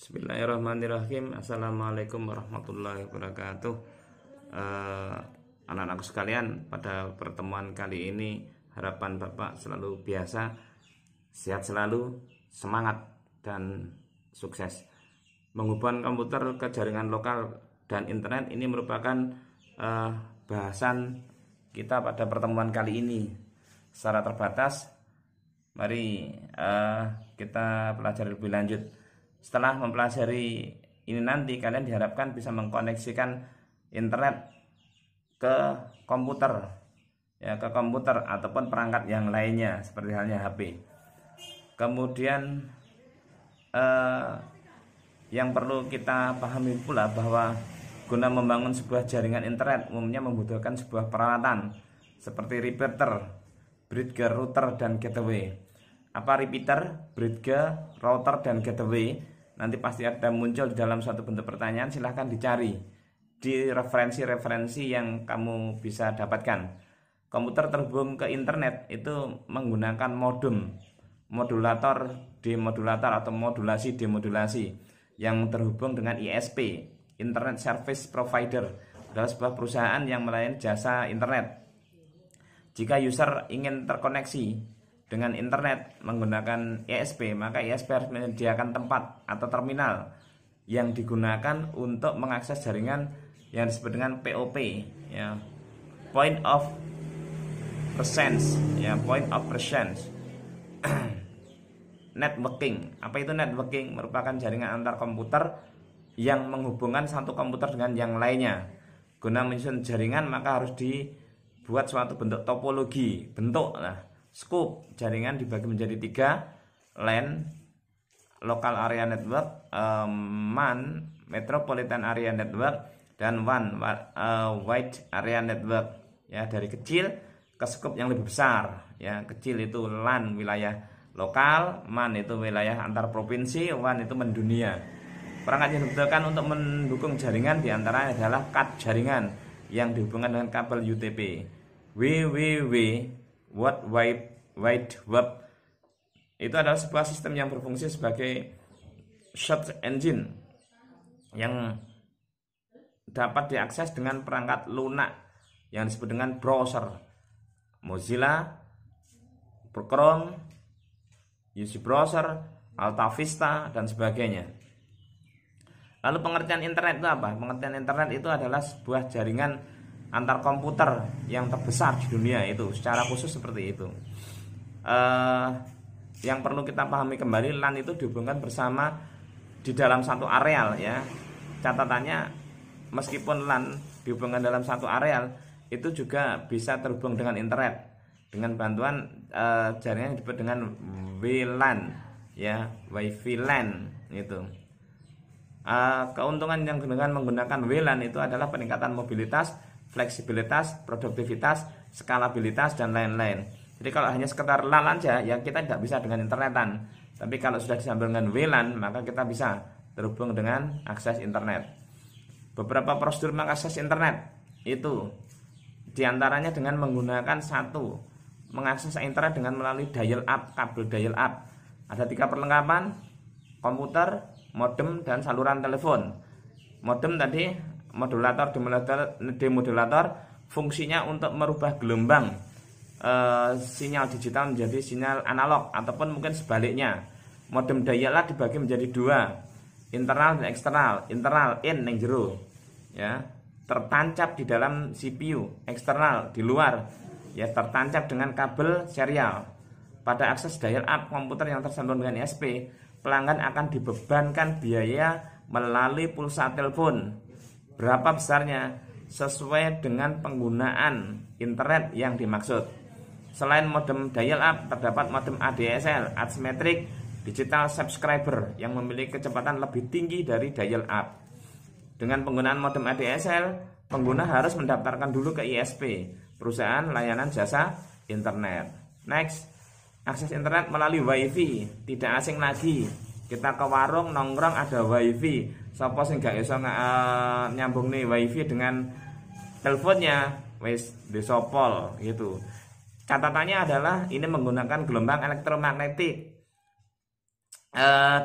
Bismillahirrahmanirrahim. Assalamualaikum warahmatullahi wabarakatuh. Anak-anakku sekalian, pada pertemuan kali ini harapan Bapak selalu biasa, sehat selalu, semangat dan sukses. Menghubungkan komputer ke jaringan lokal dan internet ini merupakan bahasan kita pada pertemuan kali ini secara terbatas. Mari kita pelajari lebih lanjut. Setelah mempelajari ini nanti, kalian diharapkan bisa mengkoneksikan internet ke komputer, ya, ke komputer ataupun perangkat yang lainnya seperti halnya HP. Kemudian yang perlu kita pahami pula bahwa guna membangun sebuah jaringan internet umumnya membutuhkan sebuah peralatan seperti repeater, bridge, router, dan gateway. Apa repeater, bridge, router, dan gateway? Nanti pasti ada muncul di dalam suatu bentuk pertanyaan. Silahkan dicari di referensi-referensi yang kamu bisa dapatkan. Komputer terhubung ke internet itu menggunakan modem, modulator, demodulator, atau modulasi-demodulasi yang terhubung dengan ISP, Internet Service Provider, adalah sebuah perusahaan yang melayani jasa internet. Jika user ingin terkoneksi dengan internet menggunakan ISP, maka ISP harus menyediakan tempat atau terminal yang digunakan untuk mengakses jaringan yang disebut dengan POP, ya, point of presence, ya, point of presence. Networking. Apa itu networking? Merupakan jaringan antar komputer yang menghubungkan satu komputer dengan yang lainnya. Guna menyusun jaringan maka harus dibuat suatu bentuk topologi, bentuk. Scope jaringan dibagi menjadi 3: LAN, Local Area Network, MAN, Metropolitan Area Network, dan WAN, Wide Area Network. Ya, dari kecil ke scope yang lebih besar. Ya, kecil itu LAN, wilayah lokal; MAN itu wilayah antar provinsi; WAN itu mendunia. Perangkat yang dibutuhkan untuk mendukung jaringan diantaranya adalah card jaringan yang dihubungkan dengan kabel UTP, WWW, World Wide Web. Itu adalah sebuah sistem yang berfungsi sebagai search engine yang dapat diakses dengan perangkat lunak yang disebut dengan browser, Mozilla, Chrome, UC Browser, Alta Vista, dan sebagainya. Lalu pengertian internet itu apa? Pengertian internet itu adalah sebuah jaringan antar komputer yang terbesar di dunia, itu secara khusus seperti itu. Yang perlu kita pahami kembali, LAN itu dihubungkan bersama di dalam satu areal, ya. Catatannya, meskipun LAN dihubungkan dalam satu areal, itu juga bisa terhubung dengan internet dengan bantuan jaringan yang disebut dengan WLAN, ya, Wi-Fi LAN itu. Keuntungan yang dengan menggunakan WLAN itu adalah peningkatan mobilitas, fleksibilitas, produktivitas, skalabilitas, dan lain-lain. Jadi kalau hanya sekedar LAN saja, ya kita tidak bisa dengan internetan. Tapi kalau sudah disambung dengan WLAN, maka kita bisa terhubung dengan akses internet. Beberapa prosedur mengakses internet itu diantaranya dengan menggunakan mengakses internet dengan melalui dial up, kabel dial up. Ada 3 perlengkapan: komputer, modem, dan saluran telepon. Modem tadi, modulator, demodulator, fungsinya untuk merubah gelombang sinyal digital menjadi sinyal analog ataupun mungkin sebaliknya. Modem dial-up dibagi menjadi 2, internal dan eksternal. Internal in ning jero, ya, tertancap di dalam CPU; eksternal di luar, ya, tertancap dengan kabel serial. Pada akses dial-up komputer yang tersambung dengan ISP, pelanggan akan dibebankan biaya melalui pulsa telepon. Berapa besarnya? Sesuai dengan penggunaan internet yang dimaksud. Selain modem dial-up, terdapat modem ADSL, Asymmetric Digital Subscriber, yang memiliki kecepatan lebih tinggi dari dial-up. Dengan penggunaan modem ADSL, pengguna harus mendaftarkan dulu ke ISP, perusahaan layanan jasa internet. Next, akses internet melalui WiFi. Tidak asing lagi, kita ke warung nongkrong ada WiFi. Sopo sing gak iso nyambung nih WiFi dengan teleponnya, wis disopol gitu. Catatannya adalah ini menggunakan gelombang elektromagnetik.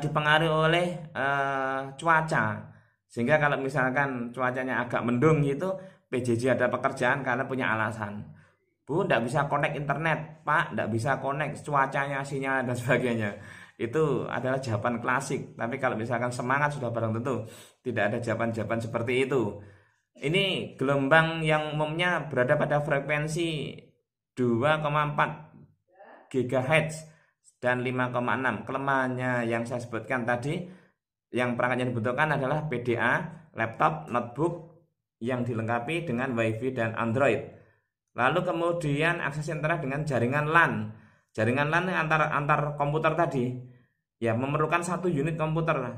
dipengaruhi oleh cuaca. Sehingga kalau misalkan cuacanya agak mendung gitu, PJJ ada pekerjaan karena punya alasan. Bu, tidak bisa connect internet. Pak, tidak bisa connect, cuacanya, sinyal, dan sebagainya. Itu adalah jawaban klasik. Tapi kalau misalkan semangat sudah barang tentu tidak ada jawaban-jawaban seperti itu. Ini gelombang yang umumnya berada pada frekuensi 2,4 GHz dan 5,6. Kelemahannya yang saya sebutkan tadi, yang perangkat yang dibutuhkan adalah PDA, laptop, notebook yang dilengkapi dengan WiFi dan Android. Lalu kemudian akses internet dengan jaringan LAN. Jaringan LAN antar komputer tadi ya memerlukan satu unit komputer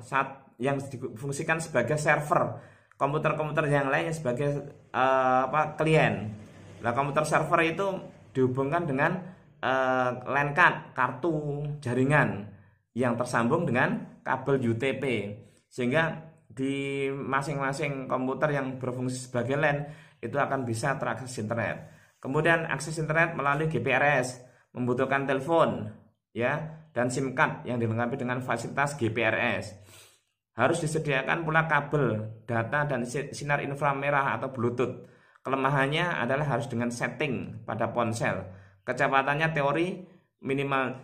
yang difungsikan sebagai server. Komputer-komputer yang lainnya sebagai klien. Nah, komputer server itu dihubungkan dengan LAN card, kartu jaringan yang tersambung dengan kabel UTP, sehingga di masing-masing komputer yang berfungsi sebagai LAN itu akan bisa terakses internet. Kemudian akses internet melalui GPRS membutuhkan telepon ya dan SIM card yang dilengkapi dengan fasilitas GPRS. Harus disediakan pula kabel, data dan sinar inframerah atau Bluetooth. Kelemahannya adalah harus dengan setting pada ponsel. Kecepatannya teori minimal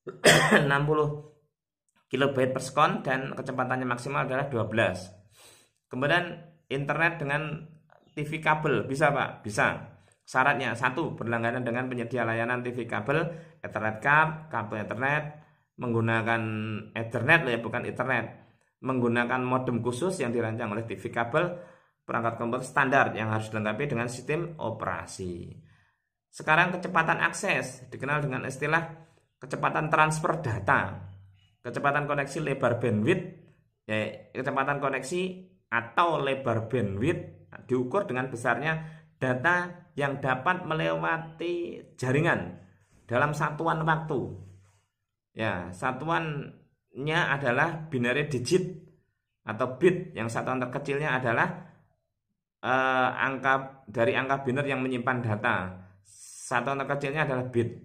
60 kilobit per sekon dan kecepatannya maksimal adalah 12. Kemudian internet dengan TV kabel bisa Pak? Bisa. Syaratnya 1. Berlangganan dengan penyedia layanan TV kabel, Ethernet card, kartu Ethernet, menggunakan Ethernet ya bukan Ethernet. Menggunakan modem khusus yang dirancang oleh TV kabel, perangkat komputer standar yang harus dilengkapi dengan sistem operasi. Sekarang kecepatan akses dikenal dengan istilah kecepatan transfer data, kecepatan koneksi lebar bandwidth, ya, kecepatan koneksi atau lebar bandwidth diukur dengan besarnya data yang dapat melewati jaringan dalam satuan waktu. Ya, satuannya adalah binary digit atau bit, yang satuan terkecilnya adalah angka biner yang menyimpan data. Satuan terkecilnya adalah bit.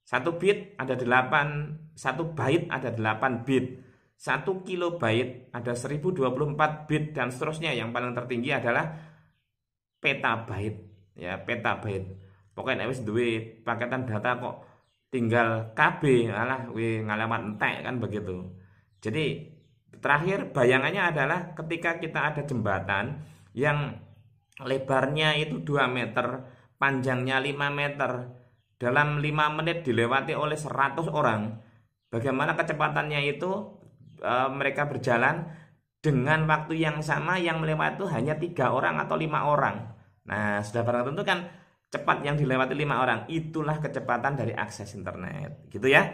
1 bit ada 8, 1 byte ada 8 bit. 1 kilobyte ada 1024 bit dan seterusnya. Yang paling tertinggi adalah petabyte. Ya, petabyte. Pokoknya wis duwe paketan data kok tinggal KB, alah ngalamat entek kan begitu. Jadi terakhir bayangannya adalah ketika kita ada jembatan yang lebarnya itu 2 meter, panjangnya 5 meter, dalam 5 menit dilewati oleh 100 orang. Bagaimana kecepatannya itu mereka berjalan dengan waktu yang sama, yang melewati itu hanya 3 orang atau 5 orang. Nah, sudah barang tentu kan cepat yang dilewati 5 orang. Itulah kecepatan dari akses internet. Gitu ya.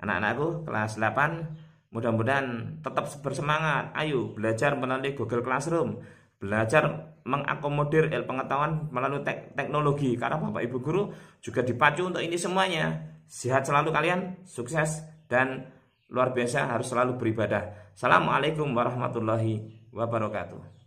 Anak-anakku kelas 8, mudah-mudahan tetap bersemangat. Ayo belajar melalui Google Classroom. Belajar mengakomodir pengetahuan melalui teknologi. Karena Bapak Ibu Guru juga dipacu untuk ini semuanya. Sehat selalu kalian, sukses, dan luar biasa harus selalu beribadah. Assalamualaikum warahmatullahi wabarakatuh.